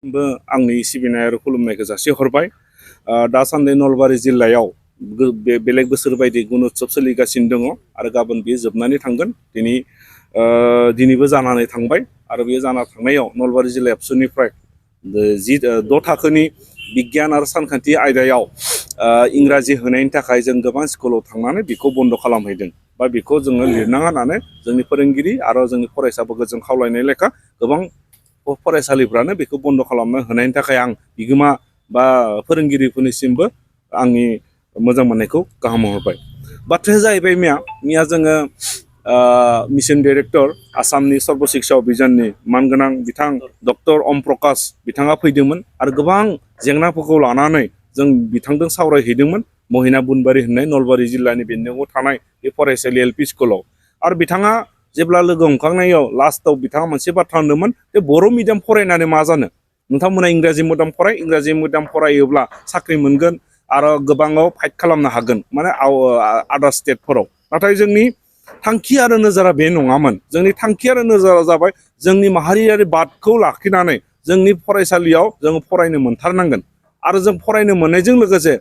आंनि सिबिनाय आरो खुलुमनायखौ जासिहरबाय। दासान्दि नलबारि जिल्लायाव बेलेग बोसोर बायदि गुण उत्सव सोलिगासिनो दङ आरो गाबोन बेयो जोबनानै थांगोन। दिनैबो जानानै थांबाय आरो बेयो जाना थांनायाव नलबारि जिल्ला एबसुनिफ्राय 6 थाखोनि बिगियान आरो सानखान्थि आयदायाव इंराजि होनायनि थाखाय जों गोबां स्कुलाव थांनानै बेखौ बन्द' खालामहैदों बा बेखौ जोङो लिरनाङा होननानै जोंनि फोरोंगिरि आरो जोंनि फरायसाफोरखौ जों खावलायनाय लेखा गोबां फरायसालिफ्रानो बेखौ बन्द' खालामनो होनायनि थाखाय आं बिगोमा बा फोरोंगिरिफोरनिसिमबो आंनि मोजां मोननायखौ गाहाम हरबाय। बाथ्राया जाहैबाय मिया जोङो मिशन डाइरेक्टर आसामनि सर्व शिक्षा अभियाननि मानगोनां बिथां डक्टर अम प्रकाश बिथाङा फैदोंमोन आरो गोबां जेंनाफोरखौ लानानै जों बिथांजों सावरायहैदोंमोन महिना बुनबारि होननाय नलबारि जिल्लानि बेन्दोंआव थानाय बे फरायसालि एलपि स्कुलाव। आरो बिथाङा जेब्ला लोगो हमखांनायाव लास्टआव बिथाङा मोनसे बाथ्रा होनदोंमोन जे बर' मिडियाम फरायनानै मा जानो, नोंथांमोना इंराजि मिडियाम फरायोब्ला साख्रि मोनगोन आरो गोबाङाव फाइट खालामनो हागोन माने आदार स्टेटफोराव। नाथाय जोंनि थांखि आरो नोजोरा बे नङामोन। जोंनि थांखि आरो नोजोरा जाबाय जोंनि माहारियारि बादखौ लाखिनानै जोंनि फरायसालियाव जों फरायनो मोनथारनांगोन आरो जों फरायनो मोननायजों लोगोसे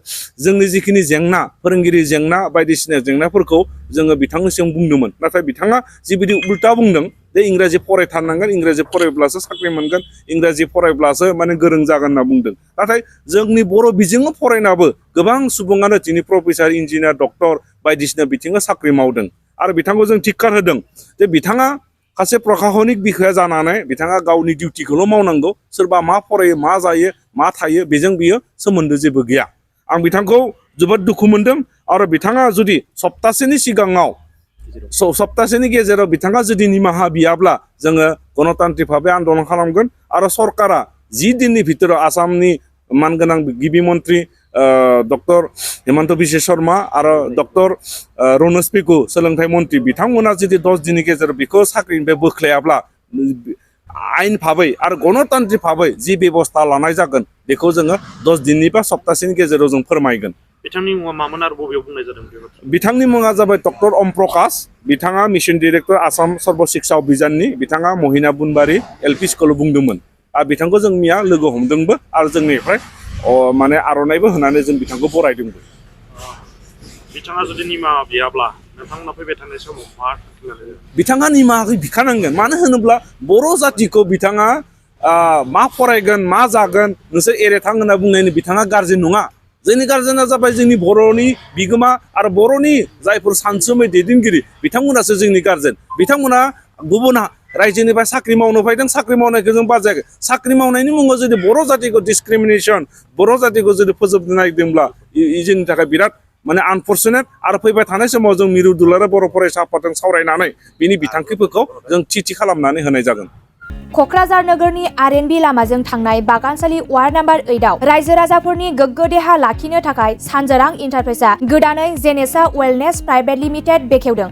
जोंनि जिखिनि जेंना फोरोंगिरि जेंना बायदिसिना जेंनाफोरखौ जोङो बिथांनिसिम बुंदोंमोन। नाथाय बिथाङा जिबायदि उल्टा बुंदों जे इंराजि फरायथारनांगोन, इंराजि फरायब्लासो साख्रि मोनगोन, इंराजि फरायब्लासो माने गोरों जागोन होनना बुंदों। नाथाय जोंनि बर' बिजोङाव फरायनाबो गोबां सुबुङानो दिनै प्रफेसार, इन्जिनियार, डक्टर बायदिसिना बिथिङाव साख्रि मावदों आरो बिथांखौ जों थिखार होदों जे बिथाङा सासे प्रखासनिक बिखाया जानानै बिथाङा गावनि डिउटिखौल' मावनांगौ। सोरबा मा फरायो, मा जायो, मा थायो बेजों बियो सोमोन्दो जेबो गैया। आं बिथांखौ जोबोद दुखु मोनदों आरो बिथाङा जुदि सप्तासेनि गेजेराव बिथाङा जुदि निमाहा बियाब्ला जोङो गणतान्त्रिक भाबै आन्दलन खालामगोन आरो सरकारा 10 दिननि भितराव आसामनि मानगोनां गिबि मन्त्रि डक्टर हिमन्त बिश्व शर्मा आरो डक्टर रनज पेगु सोलोंथाइ मन्त्रि बिथांमोना जुदि 10 दिननि गेजेराव बेखौ साख्रिनिफ्राय बोख्लायाब्ला आयेन भाबै आरो गणतान्त्रिक भाबै जि बेबस्था लानाय जागोन बेखौ जोङो 10 दिननि बा सप्तासेनि गेजेराव जों फोरमायगोन। बिथांनि मुङा मामोन आरो बबेयाव बुंनाय जादों? बिथांनि मुङा जाबाय डक्टर अम प्रकाश। बिथाङा मिशन डाइरेक्टर आसाम सर्व शिक्षा अभियाननि बिथाङा महिना बुनबारि एलपि स्कुलाव बुंदोंमोन आरो बिथांखौ जों मिया लोगो हमदोंबो आरो जोंनिफ्राय माने आर'नाइबो होनानै जों बिथांखौ बरायदोंबो। बिथाङा जुदि निमाहा बियाब्ला नोंथांमोना फैबाय थानाय समाव मा थांखि लादों? बिथाङा निमाहा बिखानांगोन। मानो होनोब्ला बर' जातिखौ बिथाङा मा फरायगोन, मा जागोन नोंसोर एरेथां होनना बुंनायनि बिथाङा गारजेन नङा। जोंनि गारजेना जाबाय जोंनि बर'नि बिगोमा आरो बर'नि जायफोर सानसुमै दैदेनगिरि बिथांमोनासो जोंनि गारजेन। बिथांमोना गुबुन रायजोनिफ्राय साख्रि मावनो फैदों, साख्रि मावनायखौ जों बाजायाखै। साख्रि मावनायनि मुङाव जुदि बर' जातिखौ डिसक्रिमिनेसन, बर' जातिखौ जुदि फोजोबनो नागिरदोंब्ला जोंनि थाखाय बिराद माने आनफर्चुनेट। आरो फैबाय थानाय समाव जों मिरु दुलाराय बर' फरायसा आफादजों सावरायनानै बिनि बिथांखिफोरखौ जों थि खालामनानै होनाय जागोन। क'क्राझार नोगोरनि आर.एन.बि. लामाजों थांनाय बागानसालि वार्ड नाम्बार 8आव रायजो राजाफोरनि गोग्गो देहा लाखिनो थाखाय सानजोरां इन्टारप्राइजआ गोदानै जेनेसा वेलनेस प्राइभेट लिमिटेड बेखेवदों।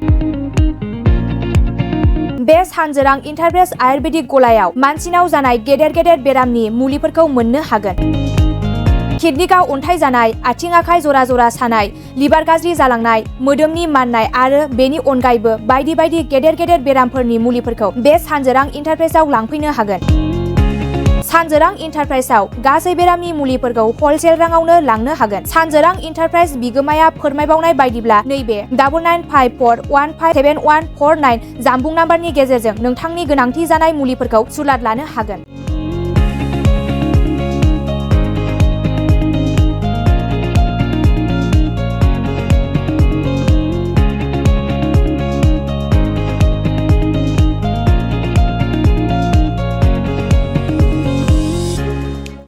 बे सानजोरां इन्टारप्राइज आयुर्वेदिक गलायाव मानसिनाव जानाय गेदेर बेरामनि मुलिफोरखौ मोननो हागोन। किडनिकआव अन्थाइ जानाय, आथिं आखाइ जरा जरा सानाय, लिभार गाज्रि जालांनाय, मोदोमनि माननाय आरो बेनि अनगायैबो बायदि गेदेर बेरामफोरनि मुलिफोरखौ बे सानजोरां इन्टारप्राइजआव लांफैनो हागोन। सानजोरां इन्टारप्राइजआव गासै बेरामनि मुलिफोरखौ हलसेल राङावनो लांनो हागोन। सानजोरां इन्टारप्राइज बिगोमाया फोरमायबावनाय बायदिब्ला नैबे 9954157149 जानबुं नाम्बारनि गेजेरजों नोंथांनि गोनांथि जानाय मुलिफोरखौ सुलाद लानो हागोन।